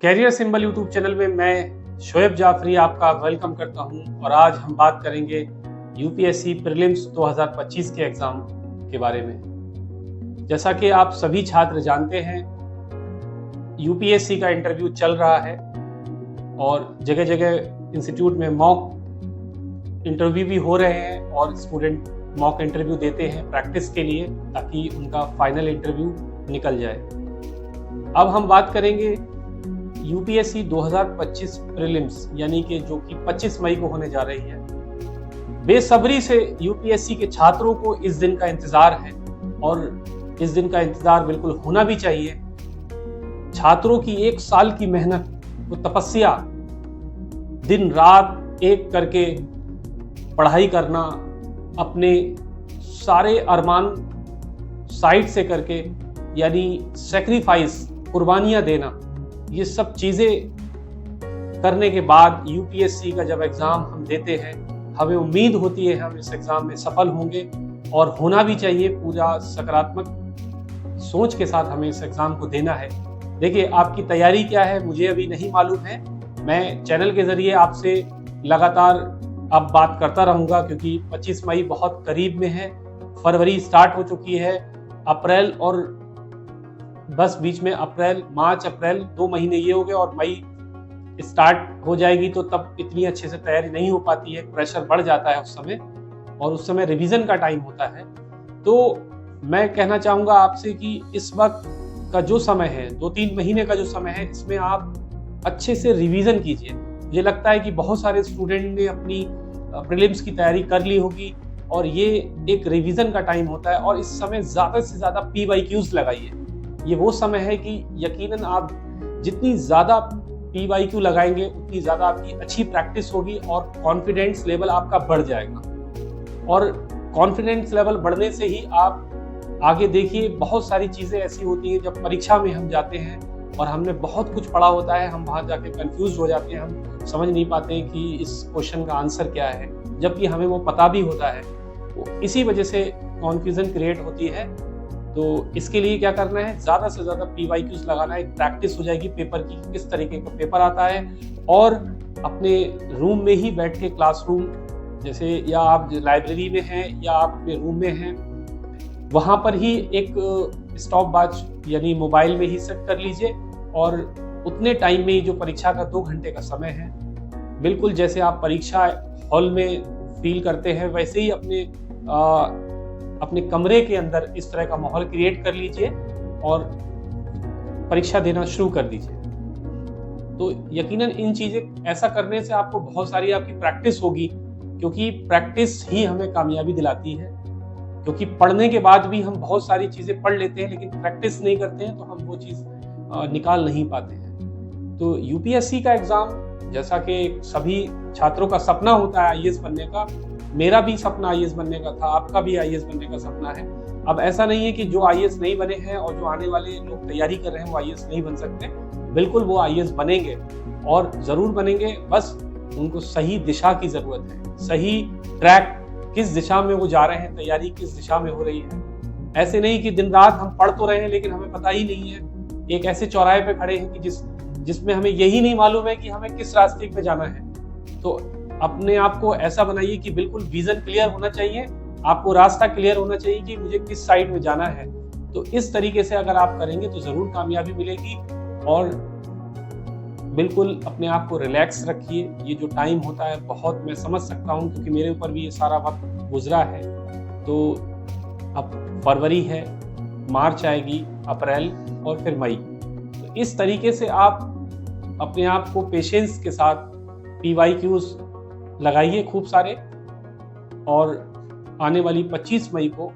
Career symbol YouTube channel में मैं शोएब जाफरी आपका वेलकम करता हूं और आज हम बात करेंगे यूपीएससी प्रीलिम्स 2025 के एग्ज़ाम के बारे में। जैसा कि आप सभी छात्र जानते हैं, यूपीएससी का इंटरव्यू चल रहा है और जगह जगह इंस्टीट्यूट में मॉक इंटरव्यू भी हो रहे हैं और स्टूडेंट मॉक इंटरव्यू देते हैं प्रैक्टिस के लिए ताकि उनका फाइनल इंटरव्यू निकल जाए। अब हम बात करेंगे यूपीएससी 2025 प्रीलिम्स यानी कि जो कि 25 मई को होने जा रही है। बेसब्री से यूपीएससी के छात्रों को इस दिन का इंतजार है और इस दिन का इंतजार बिल्कुल होना भी चाहिए। छात्रों की एक साल की मेहनत, वो तपस्या, दिन रात एक करके पढ़ाई करना, अपने सारे अरमान साइड से करके यानी सेक्रीफाइस, कुर्बानियां देना, ये सब चीज़ें करने के बाद यूपीएससी का जब एग्ज़ाम हम देते हैं, हमें उम्मीद होती है हम इस एग्ज़ाम में सफल होंगे और होना भी चाहिए। पूरा सकारात्मक सोच के साथ हमें इस एग्ज़ाम को देना है। देखिए, आपकी तैयारी क्या है मुझे अभी नहीं मालूम है। मैं चैनल के ज़रिए आपसे लगातार अब बात करता रहूँगा क्योंकि 25 मई बहुत करीब में है। फरवरी स्टार्ट हो चुकी है, अप्रैल और बस बीच में अप्रैल, मार्च, अप्रैल 2 महीने ये हो गए और मई स्टार्ट हो जाएगी तो तब इतनी अच्छे से तैयारी नहीं हो पाती है, प्रेशर बढ़ जाता है उस समय और उस समय रिवीजन का टाइम होता है। तो मैं कहना चाहूँगा आपसे कि इस वक्त का जो समय है, 2-3 महीने का जो समय है, इसमें आप अच्छे से रिवीजन कीजिए। मुझे लगता है कि बहुत सारे स्टूडेंट ने अपनी प्रीलिम्स की तैयारी कर ली होगी और ये एक रिवीजन का टाइम होता है और इस समय ज़्यादा से ज़्यादा PYQs लगाइए। ये वो समय है कि यकीनन आप जितनी ज़्यादा PYQ लगाएंगे उतनी ज़्यादा आपकी अच्छी प्रैक्टिस होगी और कॉन्फिडेंस लेवल आपका बढ़ जाएगा। और कॉन्फिडेंस लेवल बढ़ने से ही आप आगे देखिए, बहुत सारी चीज़ें ऐसी होती हैं जब परीक्षा में हम जाते हैं और हमने बहुत कुछ पढ़ा होता है, हम वहाँ जाके कंफ्यूज हो जाते हैं, हम समझ नहीं पाते हैं कि इस क्वेश्चन का आंसर क्या है, जबकि हमें वो पता भी होता है। तो इसी वजह से कॉन्फ्यूजन क्रिएट होती है। तो इसके लिए क्या करना है, ज़्यादा से ज़्यादा PYQs लगाना है। एक प्रैक्टिस हो जाएगी पेपर की, किस तरीके का पेपर आता है। और अपने रूम में ही बैठ के, क्लासरूम जैसे, या आप लाइब्रेरी में हैं या आप अपने रूम में हैं, वहाँ पर ही एक स्टॉप वॉच यानी मोबाइल में ही सेट कर लीजिए और उतने टाइम में ही जो परीक्षा का 2 घंटे का समय है, बिल्कुल जैसे आप परीक्षा हॉल में फील करते हैं वैसे ही अपने कमरे के अंदर इस तरह का माहौल क्रिएट कर लीजिए और परीक्षा देना शुरू कर दीजिए। तो यकीनन इन चीज़ें ऐसा करने से आपको बहुत सारी आपकी प्रैक्टिस होगी, क्योंकि प्रैक्टिस ही हमें कामयाबी दिलाती है। क्योंकि पढ़ने के बाद भी हम बहुत सारी चीज़ें पढ़ लेते हैं लेकिन प्रैक्टिस नहीं करते हैं तो हम वो चीज़ निकाल नहीं पाते हैं। तो यूपीएससी का एग्ज़ाम, जैसा कि सभी छात्रों का सपना होता है आईएएस बनने का, मेरा भी सपना आईएएस बनने का था, आपका भी आईएएस बनने का सपना है। अब ऐसा नहीं है कि जो आईएएस नहीं बने हैं और जो आने वाले लोग तैयारी कर रहे हैं वो आईएएस नहीं बन सकते। बिल्कुल वो आईएएस बनेंगे और ज़रूर बनेंगे, बस उनको सही दिशा की ज़रूरत है, सही ट्रैक, किस दिशा में वो जा रहे हैं, तैयारी किस दिशा में हो रही है। ऐसे नहीं कि दिन रात हम पढ़ तो रहे हैं लेकिन हमें पता ही नहीं है। एक ऐसे चौराहे पे खड़े हैं कि जिसमें हमें यही नहीं मालूम है कि हमें किस रास्ते पे जाना है। तो अपने आप को ऐसा बनाइए कि बिल्कुल विजन क्लियर होना चाहिए, आपको रास्ता क्लियर होना चाहिए कि मुझे किस साइड में जाना है। तो इस तरीके से अगर आप करेंगे तो ज़रूर कामयाबी मिलेगी। और बिल्कुल अपने आप को रिलैक्स रखिए। ये जो टाइम होता है बहुत मैं समझ सकता हूँ क्योंकि मेरे ऊपर भी ये सारा वक्त गुजरा है। तो अब फरवरी है, मार्च आएगी, अप्रैल और फिर मई। तो इस तरीके से आप अपने आप को पेशेंस के साथ PYQs लगाइए खूब सारे। और आने वाली 25 मई को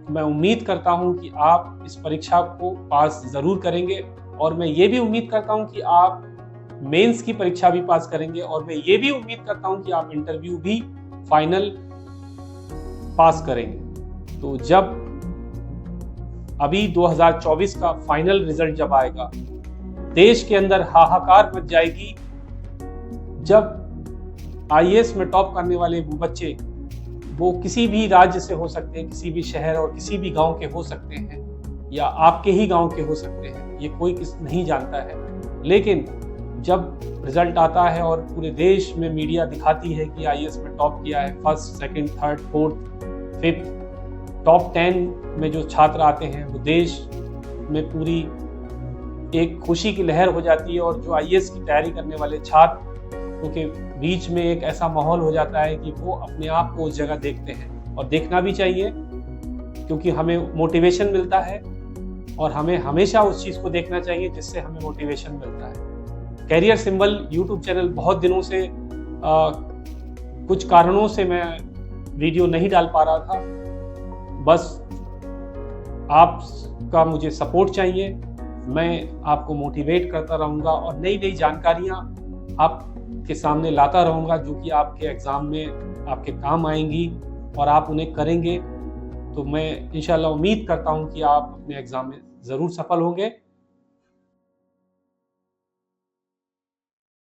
मैं उम्मीद करता हूं कि आप इस परीक्षा को पास ज़रूर करेंगे और मैं ये भी उम्मीद करता हूं कि आप मेंस की परीक्षा भी पास करेंगे और मैं ये भी उम्मीद करता हूं कि आप इंटरव्यू भी फाइनल पास करेंगे। तो जब अभी 2024 का फाइनल रिजल्ट जब आएगा, देश के अंदर हाहाकार मच जाएगी। जब आईएएस में टॉप करने वाले वो बच्चे, वो किसी भी राज्य से हो सकते हैं, किसी भी शहर और किसी भी गांव के हो सकते हैं, या आपके ही गांव के हो सकते हैं, ये कोई किस नहीं जानता है, लेकिन जब रिजल्ट आता है और पूरे देश में मीडिया दिखाती है कि आईएएस में टॉप किया है, first, second, third, fourth, fifth, top 10 में जो छात्र आते हैं वो देश में पूरी एक खुशी की लहर हो जाती है। और जो आईएएस की तैयारी करने वाले छात्र के बीच में एक ऐसा माहौल हो जाता है कि वो अपने आप को उस जगह देखते हैं, और देखना भी चाहिए, क्योंकि हमें मोटिवेशन मिलता है और हमें हमेशा उस चीज़ को देखना चाहिए जिससे हमें मोटिवेशन मिलता है। कैरियर सिंबल यूट्यूब चैनल बहुत दिनों से कुछ कारणों से मैं वीडियो नहीं डाल पा रहा था, बस आपका मुझे सपोर्ट चाहिए। मैं आपको मोटिवेट करता रहूँगा और नई नई जानकारियाँ आपके सामने लाता रहूँगा, जो कि आपके एग्ज़ाम में आपके काम आएंगी और आप उन्हें करेंगे। तो मैं इंशाल्लाह उम्मीद करता हूँ कि आप अपने एग्ज़ाम में ज़रूर सफल होंगे।